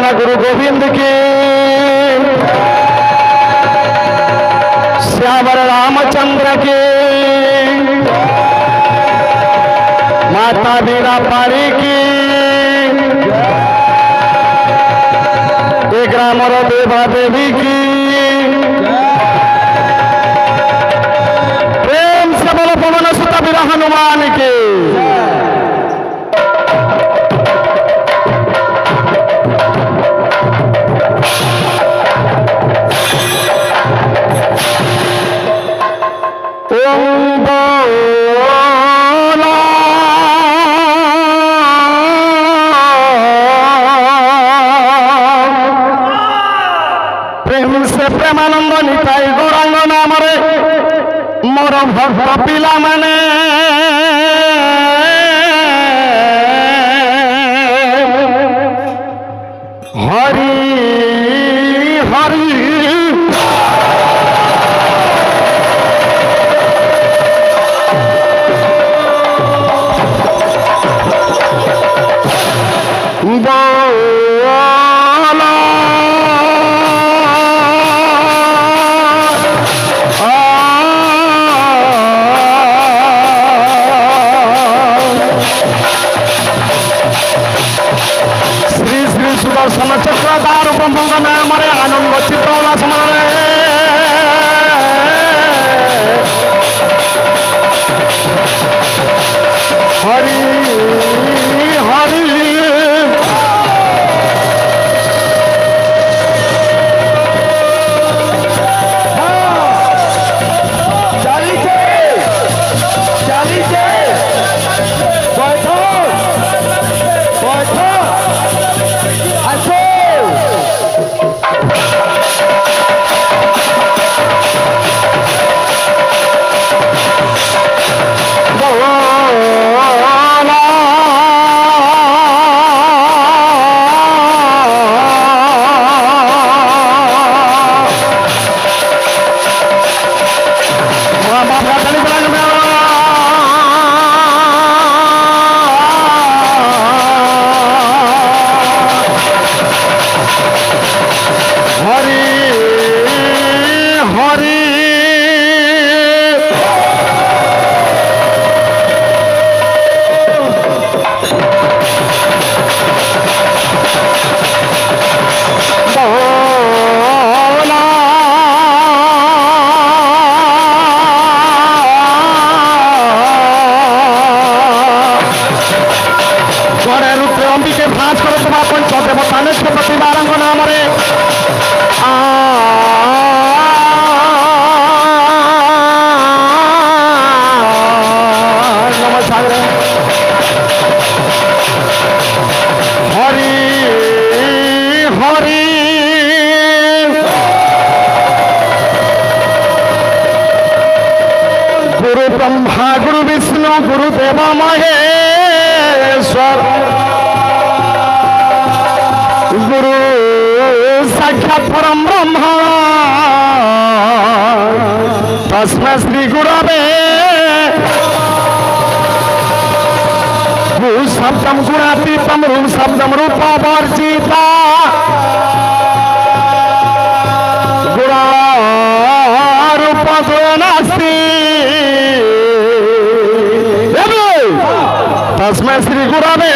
बोला गुरु गोविंद की, श्यावर रामचंद्र की, माता वीरा पारी की, एक ग्रामर देवा देवी की। प्रेम से बोलो पवन सुत वीर हनुमान की। प्रेमानंद निताई गौरांग नाम रे मोर भक्त पिला माने हरि हरि चक्रधार ब्रह्म नाम रे आनंद चित्रोल्लास माने हरि हरि ब्रह्मा गुरु विष्णु गुरुदेव महेश्वर गुरु साक्षात परम ब्रह्म तस्मै श्री गुरवे भू शब्दम गुणातीतम रूप शब्दम रूपावर्जिता गुणा रूप नास्ति तस्मै श्री गुरवे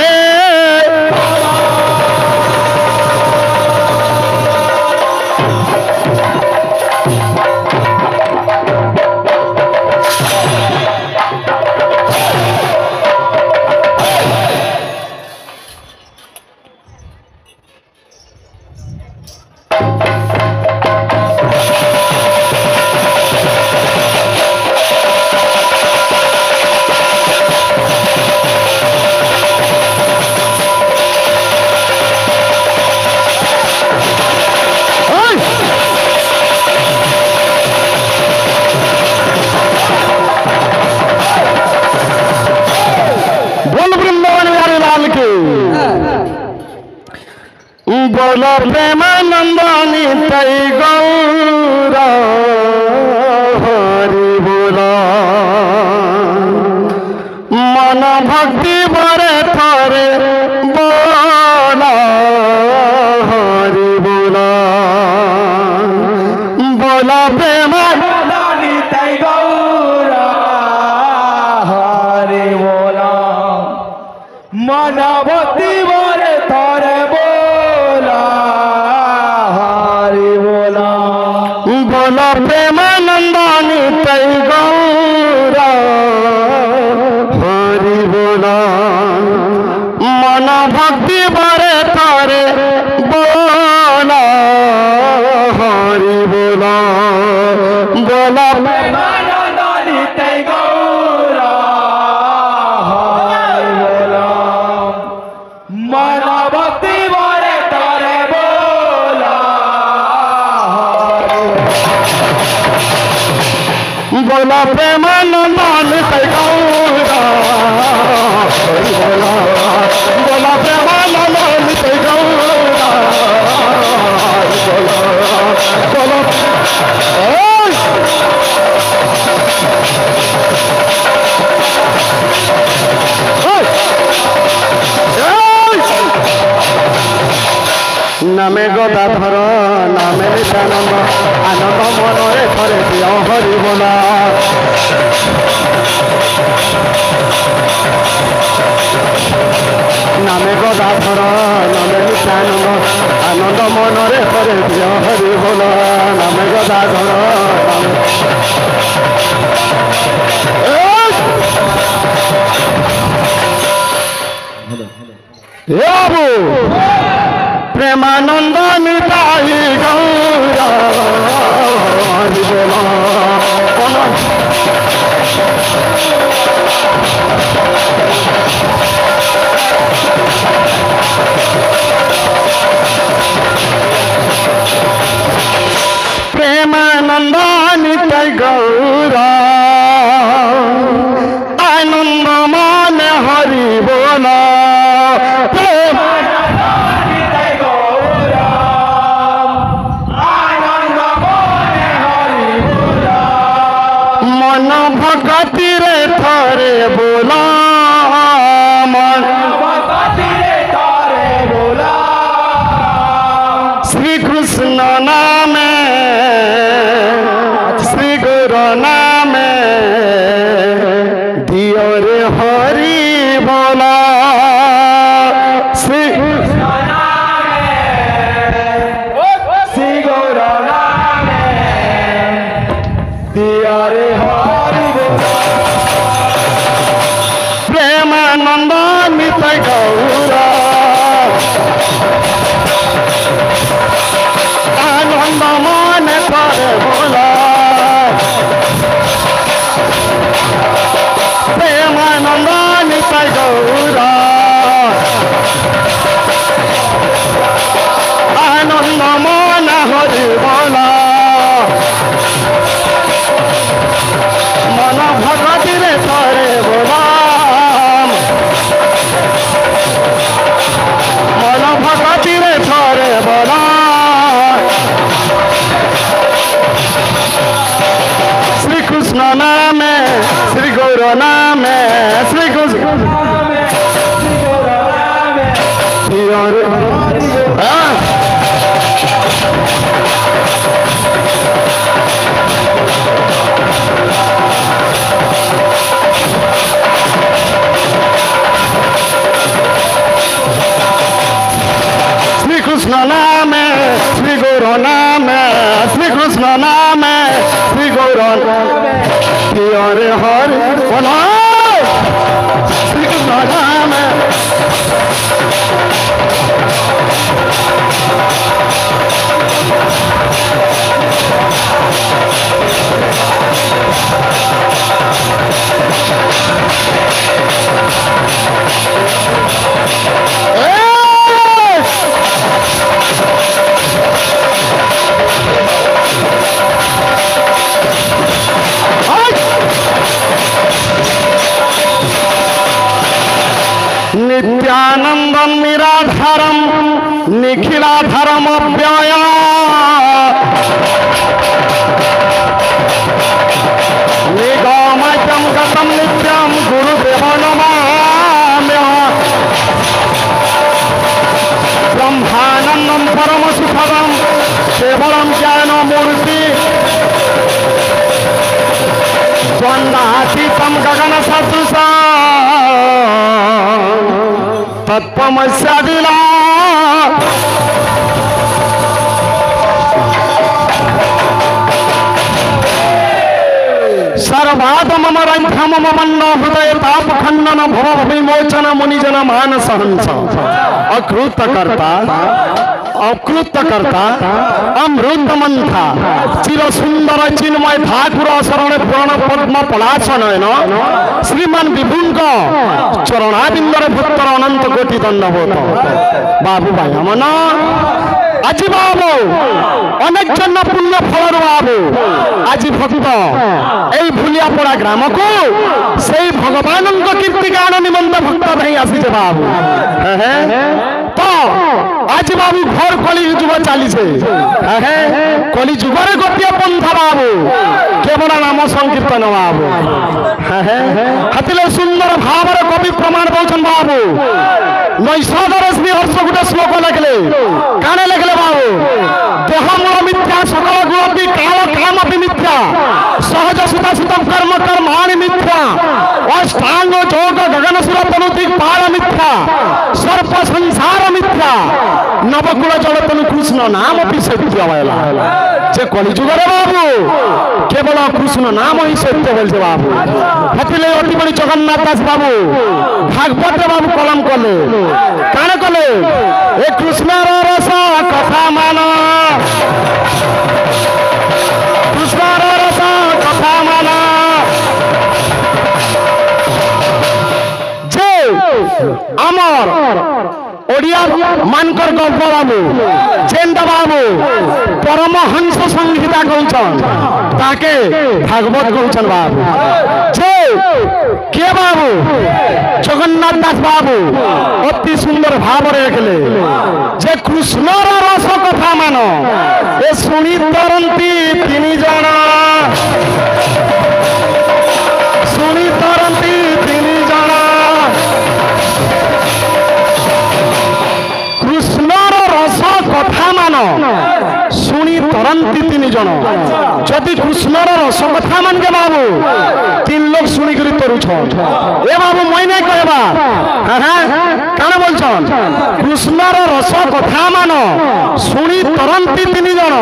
बोलो प्रेमानंद निताई गौर हरि बोलो मन भक्ति बरे थरे बोलो মনবতি বরে তরে বোলা হরি বোলা बोलो प्रेमानंद नित्य गौर हरि बोलो मन भक्ति बरे तारे बोलो हरि बोलो बोलो প্রেমানন্দ নিত্য গৌর হরি বোলা মনবতি বরে তরে বোলা बोलो प्रेमानंद नित्य गौर हरि बोलो बोलो प्रेमानंद नित्य गौर हरि बोलो बोलो नामे गदाधर नामे नित्यानंद आनंद मनरे थरे प्रिय हरि बोला नामे गदाधर नामे नित्यानंद आनंद मनरे थरे प्रिय हरि बोला नामे गदाधर बाबू प्रेमानंद निताई गौर हरि बोला प्रेमानंद निताई गौर आनंद मन हरि बोला मन भगति रे थरे बोला मन भगति रे तरे बोला श्री कृष्ण नाम श्री गुरु नाम दियो रे हरि बोला श्री श्री गौर नाम दिया रे हरि बोला प्रेमानंद नित्य गौर आनंद मन थरे बोला प्रेमानंद नित्य गौर आनंद मन हरि बोला मन भगति रे थरे बोला मन भगति रे थरे बोला श्री कृष्ण नाम श्री गौर नाम श्री कृष्ण श्री गौर नाम श्री कृष्ण नाम श्री गौर नाम श्री कृष्ण नाम श्री गौर हरे हरे बोला श्री कृष्ण नाम नित्यानंदं निराधारं निखिलाधारम अव्यय निगमजं गतं नित्यं गुरुदेव नमाम्यहम् ब्रह्मानंदं परमसुखदं केवलं ज्ञानमूर्ति द्वन्द्वातीतं गगनसदृशं তৎপমস্যা দিলা सर्वादमरंथममन्न हृदय ताप खंडन भव विमोचन मुनिजन मानस हंस अकृत करता अमृत मंथा चिर सुंदर चिन्मय ठाकुर शरण पुराण पद्म पलासन श्रीमान विभुं चरणाबिंदर भुत्तर अनंत कोटि दंडवत बाबू भाई मन আজি বাবু অনেক জন পুণ্য ফলর বাবু আজি ভক্ত এই ভুলিয়াপড়া গ্রামকু সেই ভগবানଙ୍କ কীর্তি গান নিমন্তে ভক্ত ভাই আসিছে বাবু তো আজি বাবু ঘর কলি যুগ চালিছে কলি যুগরে গোটিয়ে পন্থা বাবু কেবল নাম সংকীর্তন বাবু হাতিলে সুন্দর ভাবরে কবি প্রমাণ দৌছন বাবু নৈষধ রশ্মি হর্ষ গোটে শ্লোক লেখলে কানে লেখলে বাবু দেহ মূল মিথ্যা সকল গুণপি কাল কামপি মিথ্যা সহজ সুতা সুতম কর্ম কর্মাণি মিথ্যা অষ্টাঙ্গ যোগ গগন সুর তনুতি পাল মিথ্যা সর্প সংসার মিথ্যা নবকুল জলতনু কৃষ্ণ নাম অপি সত্য বলা যে কলিযুগরে বাবু কেবল কৃষ্ণ নাম হি সত্য বলছে বাবু হাতিলে অতি বড় জগন্নাথ দাস বাবু ভাগবত বাবু কলম কলে কানে কলে এ কৃষ্ণর রস কথা মান কৃষ্ণর রস কথা মান যে আমার ওড়িয়া মানকর গল্প বাবু জেন্দা বাবু পরমহংস সংহিতা কৌছন তাকে ভাগবত কৌছন বাবু যে কে বাবু জগন্নাথ দাস বাবু অতি সুন্দর ভাবরে লেখলে যে কৃষ্ণর রস কথা মান এ শুনি তরন্তি তিনি জন শুনি তরন্তি তিনি জন কৃষ্ণর রস কথা মান শুনি তরন্তি তিনি জন যদি কৃষ্ণর রস কথা মানকে বাবু তিন লোক শুনি করে তরুছন এ বাবু মই নাই কহবা হ্যাঁ কানে বলছন কৃষ্ণর রস কথা মান শুনি তরন্তি তিনি জন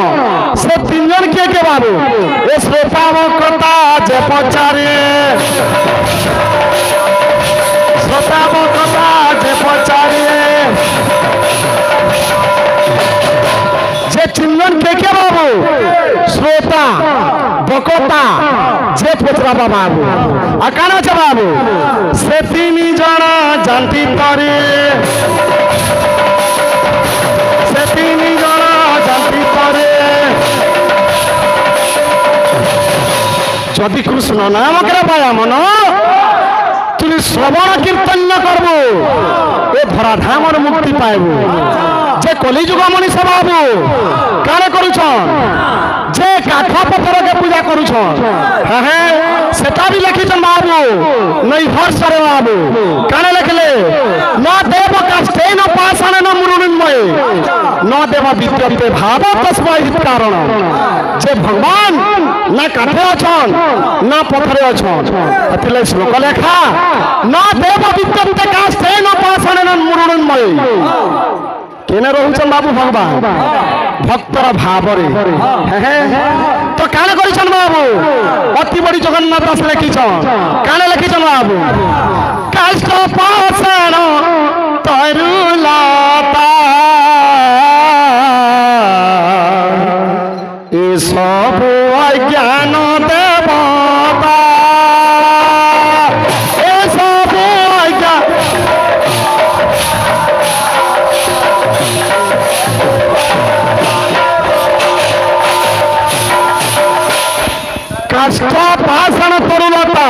সে তিনজন কে কে বাবু এ শ্রোতাবকতা যে পচারে শ্রোতাবকতা যে পচারে যে তিনজন কে কে বাবু শ্রোতা বকতা যে পচরাবা বাবু আর কান আছে বাবু সে তিনি জন জানতি পারে সে তিনি জন জানতি পারে যদি কৃষ্ণ নাম করে পায় মন তুমি শ্রবণ কীর্তন করব এ ধরাধামর মুক্তি পাইব যে কলিযুগ মনীষ বাবু কারে করুছন যে কাঠ পথরকে পূজা করুছন হ্যাঁ সেটা বি লিখিছেন বাবু নই হর্ষরে বাবু কানে লেখলে ন দেব কাষ্ঠে ন পাষাণে ন মৃণময়ে ন দেব বিদ্যতে ভাব তস্মৈ কারণ যে ভগবান না কাঠে অছন না পথরে অছন এতলে শ্লোক লেখা ন দেব বিদ্যতে কাষ্ঠে ন পাষাণে ন মৃণময়ে কেনে রহুছন বাবু ভগবান ভক্তর ভাবরে তো কানে করিছন বাবু অতি বড়ি জগন্নাথ দাস লেখিছন কানে লেখিছন বাবু কাষ্ট পাষাণ তরুলতা এ সব অজ্ঞান দেবতা এ সব অজ্ঞান কাষ্ট পাষাণ তরুলতা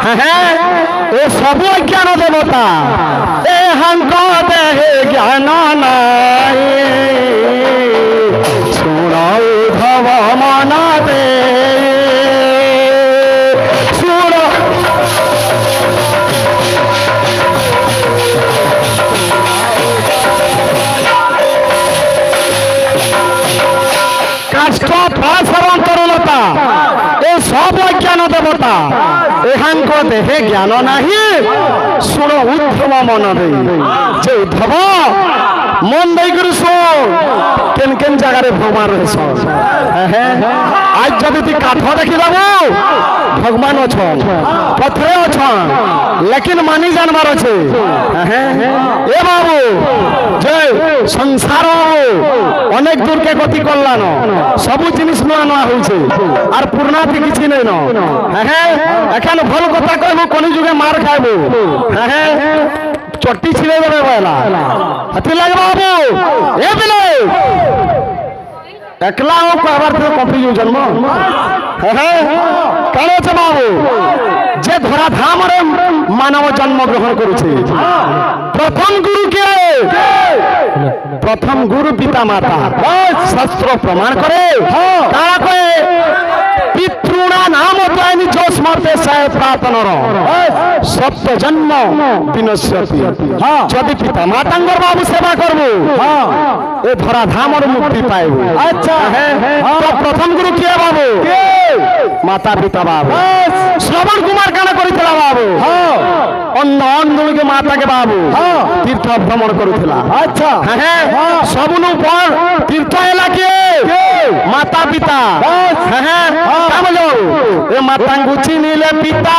হ্যাঁ এ সবু জ্ঞান দেবতা এ হাঙ্ক দেহে জ্ঞান নাই শুণ উদ্ধব মন দে শুণ কাষ্ট পাষাণ তরুলতা এ সব অজ্ঞান দেবতা এ এহাঙ্ক দেহে জ্ঞান নাহি শুণ উদ্ধব মন দেই যে উদ্ধব মন দেই করে শোন কেন কেন জায়গায় ভগবান রয়েছ আজ যদি তুই কাঠ দেখি যাবো ভগবান অছন পথরে অছন লেকিন মানি জানবার আছে এ বাবু যে সংসার অনেক দূরকে গতি করলান সবু জিনিস নয়া নয়া হয়েছে আর পুরনাতি কিছু নেই এখন ভাল কথা কহবো কোন যুগে মার খাইবো চটি ছিঁড়ে দেবে বলা হাতি লাগে বাবু এ বিলে একলা হোক আবার তো কনফিউজন জন্ম কেন আছে বাবু যে ধরাধামরে মানব জন্ম গ্রহণ করেছে প্রথম গুরু কে প্রথম গুরু পিতা মাতা শাস্ত্র প্রমাণ করে কারা কয়ে পিতৃণা নাম তাইনি जो स्मरते साय प्रातनर सत्य जन्म विनश्यति যদি পিতা মাতাঙ্গর বাবু সেবা করব এ ধরা ধামর মুক্তি পাইব আচ্ছা তো প্রথম গুরু কে বাবু মাতা পিতা বাবু শ্রবণ কুমার কেন করেছিল বাবু অন্য অন্ধকে মাতাকে বাবু তীর্থ ভ্রমণ করেছিল আচ্ছা সবুন পর তীর্থ এলাকে মাতা পিতা এ মাতাঙ্গু চিনিলে পিতা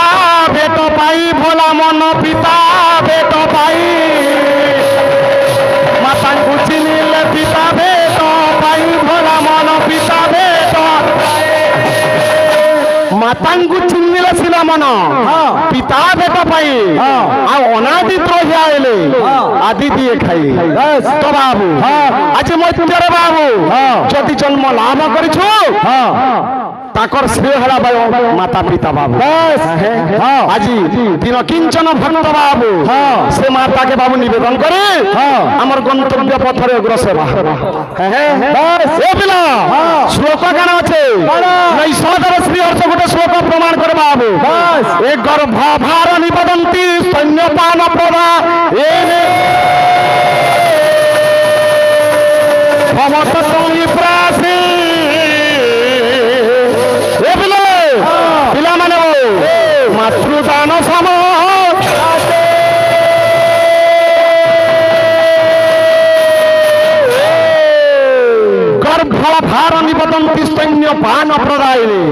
ভেট পাই ভোলা মন পিতা ভেট পাই মাতাঙ্গু চিনিলে পিতা ভেট পাই ভোলা মন পিতা ভেট মাতাঙ্গু চিনিলে ছিল মন পিতা ভেট পাই আর অনাদি ত্রহিয়া এলে আদি দিয়ে খাই তো বাবু আজ মধ্যরে বাবু যদি জন্ম লাভ করেছো তাকর শ্রেয় হেলা মাতা পিতা বাবু আজি দিন কিঞ্চন ভক্ত বাবু সে মাতাকে বাবু নিবেদন করে আমার গন্তব্য পথরে অগ্রসর শ্লোক কেন আছে নৈষধর শ্রী হর্ষ গোটে শ্লোক প্রমাণ করে বাবু এ গর্ভ ভার নিবেদন্তি স্তন্যপান প্রভা ভবত সংপ্রাসী পিলামানে মাতৃদান সম গর্ভ ভার নিবদন্তি স্তন্য পান প্রদায়িনী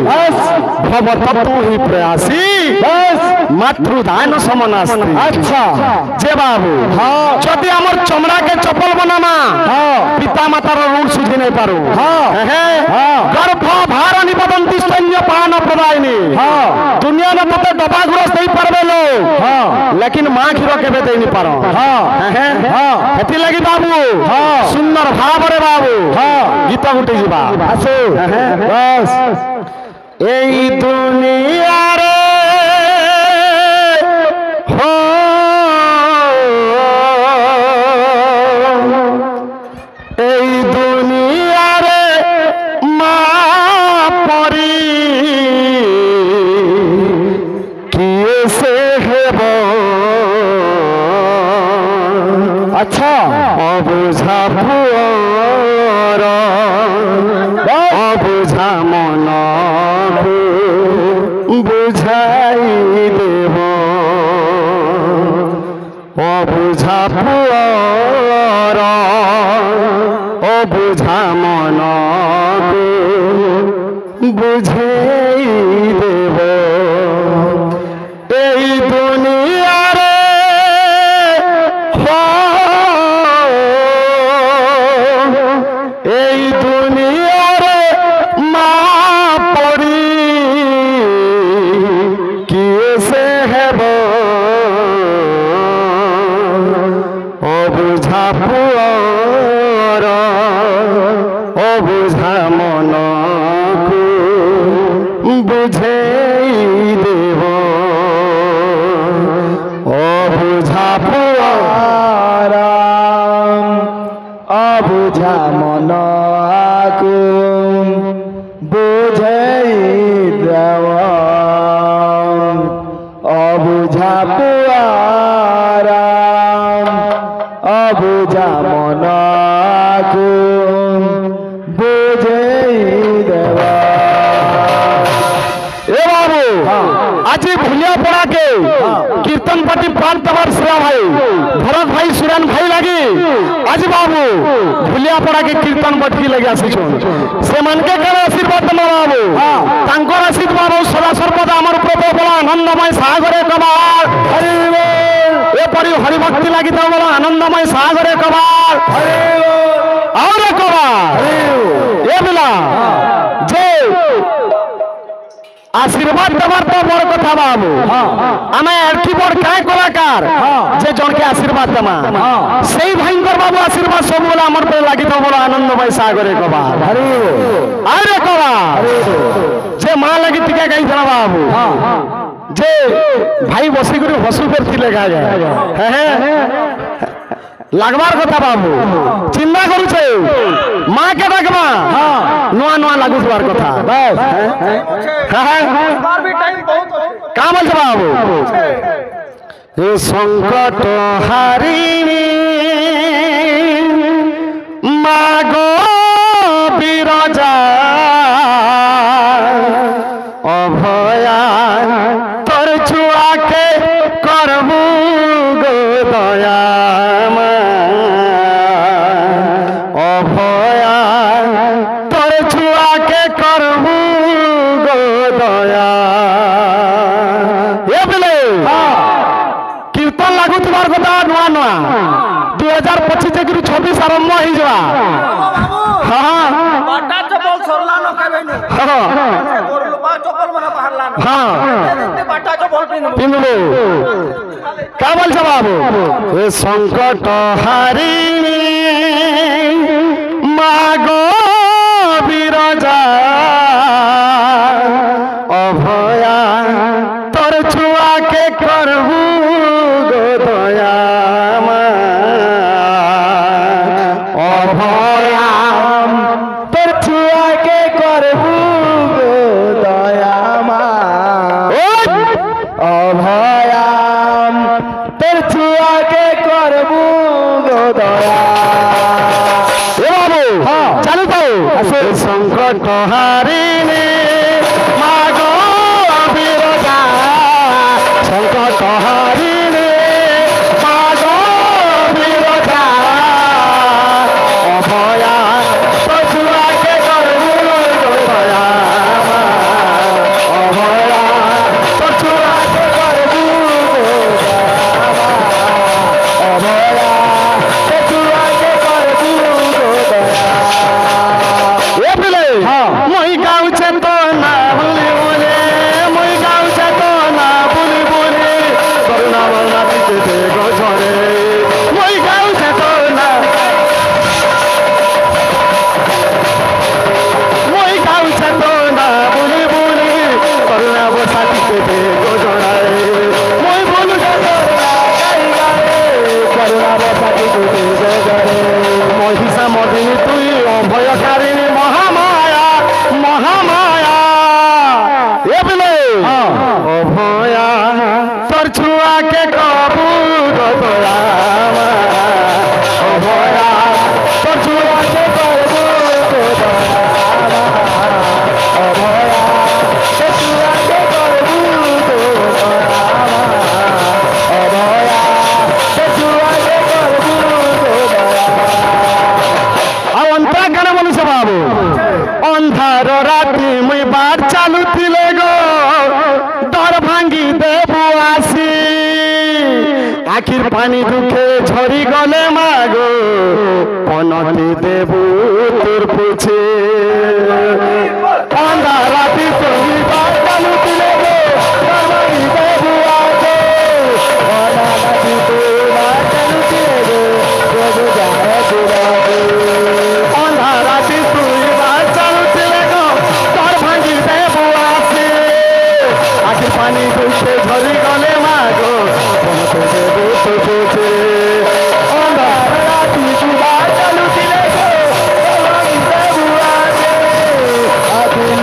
ভবতু হি প্রয়াসী মাতৃদান সমানাস্তি আচ্ছা যে বাবু যদি আমার চমড়াকে চপল বনামা পিতা মাতার ঋণ সুঝি নাই পারু গর্ভ ভার নিবদন্তি স্তন্য পান প্রদায়িনী দুনিয়া না তোতে ডবা গুরস দেই পারবে লো লেকিন মা ক্ষীর কেবে দেই নি পার হেতি লাগি বাবু সুন্দর ভাবরে বাবু গীত গুটি ଯିବା আসো বাস এই দুনিয়ারে হো এই দুনিয়ারে মা পরি কিয়ে সে হেব আচ্ছা অবুঝা ভুয়র অবুঝা মন বুঝাই দেব অবুঝা ভুয়র অবুঝা মন বুঝাই দেব এই দুনিয়ারে এই দুনিয়ারে মা পড়ি কিয়ে সে হেব অবুঝা পুয়র অবুঝা মন বুঝেই দেব অবুঝা পুয়র অবুঝা মন বুঝেই দেব অবুঝা পুয়ার অবুঝা মন বুঝেই দেব এ বাবু আজি ভুলিয়া ভুলিয়া পড়াকে কীর্তন পাটি পাঠ দেবার শ্রেয়া ভাই ভরত ভাই সুরেন ভাই লাগি আজ বাবু ভুলিয়া পড়াকে কীর্তন পাঠি লাগি আসিছুন সেমানকে কেন আশীর্বাদ দেবা বাবু তাঙ্কর আশীর্বাদ সদা সর্বদা আমার উপরে বলা আনন্দময় সাগরে কবার হরি বল এপরি হরিভক্তি লাগি দাও বলা আনন্দময় সাগরে কবার হরি বল আর কবার এ বিলা যে আশীর্বাদ দেবার তো বড় কথা বাবু আমি একটি বড় কায় কলাকার যে জনকে আশীর্বাদ দেমা সেই ভাইঙ্কর বাবু আশীর্বাদ সবগুলো আমার পরে লাগিত বড় আনন্দময় সাগরে কবা আরে কবা যে মা লাগি টিকা গাইছিল বাবু যে ভাই বসি করে হসু করছিলে গায়ে হ্যাঁ লাগবার কথা বাবু চিন্তা করছে মাকে ডাকবা নয়া নয়া লাগুবার কথা কা বলছে বাবু সংকট হারিণী মাগ বিরজা অভয়া তোর ছুয়াকে করবু গো দয়া অভয়া তোর ছুয়াকে করবু গো দয়া এ বলে কীর্তন লাগু তোমার কথা নয়া নয়া 2025 থেকে 26 আরম্ভ হয়ে যাওয়া হ্যাঁ পিনবো কা বলছে বাবু এ সংকট হারিণী মাগ বিরজা অভয়া তোর ছুয়াকে করবু গো দয়া অভয়া তোর ছুয়াকে করবু গো দয়া অভয়া তোর ছুয়াকে করবু গো দয়া এ বাবু চালু তো সংকট হারিণী মাগ বিরজা সংকট হারিণী মাগ বিরজা অভয়া তোর ছুয়াকে করবু গো দয়া অভয়া তোর ছুয়াকে করবু গো অভয়া তোর ছুয়াকে করবু গো দয়া এ বিলে মই গাউছে তো না বলি বলে মই গাউছে তো না বলি বলে করুণা বলনা দিতে দে গজরে মই গাউছে তো না মই গাউছে তো না বলি বলি করুণা বসা দিতে দে গজরে মই বলু তো না গাই গায়ে করুণা বসা দিতে দে গজরে মহিষা মদিনী তুই অভয়কারিণী মহামায়া মহামায়া এ বলে অভয়া তোর ছুয়াকে কবু গো দয়া অভয়া তোর ছুয়াকে কবু গো দয়া অভয়া তোর ছুয়াকে কবু গো দয়া অভয়া তোর ছুয়াকে কবু গো দয়া আর অন্তরা কেন বলছে বাবু অন্ধার রাতি মুই বার চালু ଥିଲେ গো দর ভাঙ্গি দেবু আসি আখির পানি দুঃখে ঝরি গলে মাগো পনতি দেবু তোর পুছে অন্ধার রাতি তুমি বার চালু ଥିଲେ গো দর ভাঙ্গি দেবু আসি অন্ধার রাতি তুমি বার চালু ଥିଲେ গো দেবু যায় পুরাবে অন্ধার রাতি তুই বার চালু ছিলে গো দর ভাঙ্গি দেবু আসি আখির পানি দুঃখে ঝরি গলে মাগো পনতি দেবু তোর পুছে অন্ধার রাতি তুই বার চালু ছিলে গো দর ভাঙ্গি দেবু আসি আখির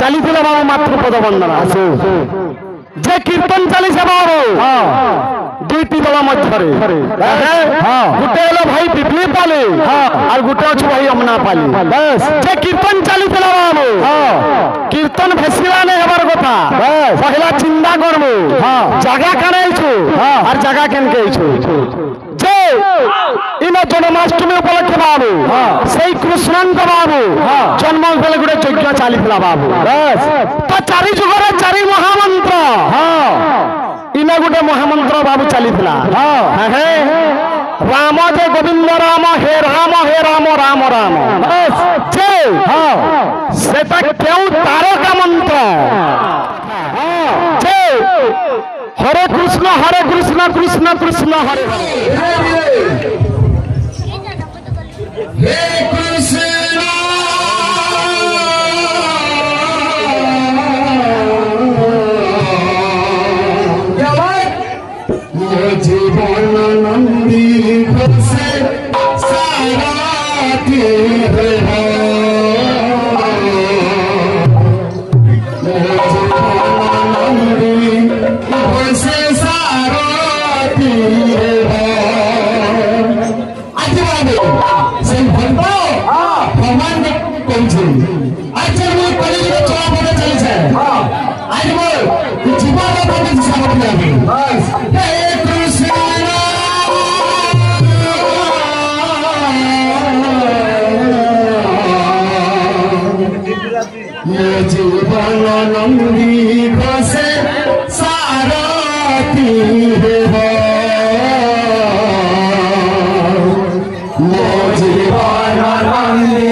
ଚାଲିଥିଲା ବାବୁ ମାତୃ ପଦ ବନ୍ଦନା ଯେ କୀର୍ତ୍ତନ ଚାଲିছে ବାବୁ ଦୁଇଟି ଦଳ ମଧ୍ୟରେ ଗୋଟେ ହେଲେ ଭାଇ ପିପଲି ପାଲି ଆଉ ଗୋଟେ ଅଛି ଭାଇ ଅମନା ପାଲି ଯେ କୀର୍ତ୍ତନ ଚାଲିଥିଲା ବାବୁ কীর্তন ভেসিলানে হবার কথা পহিলা চিন্তা করবো জায়গা কানে আইছু আর জায়গা কেনকে আইছু যে ইনা জন্মাষ্টমী উপলক্ষে বাবু সেই কৃষ্ণঙ্ক বাবু জন্ম উপলক্ষে গোটে যজ্ঞ চালিଥିଲା বাবু তো চারি যুগরে চারি মহামন্ত্র ইনা গোটে মহামন্ত্র বাবু চালিଥିଲା রাম যে গোবিন্দ রাম হে রাম হে রাম রাম রাম যে সেটা কেউ তারকা মন্ত্র যে হরে কৃষ্ণ কৃষ্ণ কৃষ্ণ হরে হে কৃষ্ণ জীবন নন্দী ঘোষে সারাটি জীবন নন্দী ঘোষে সারথী হেব মো জীবন নন্দী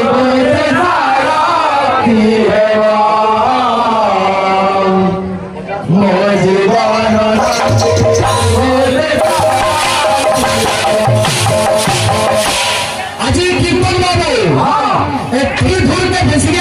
ঘোষে সারথী হেব মো জীবন আজি কীর্তন বাবু একটু ধরতে বেশি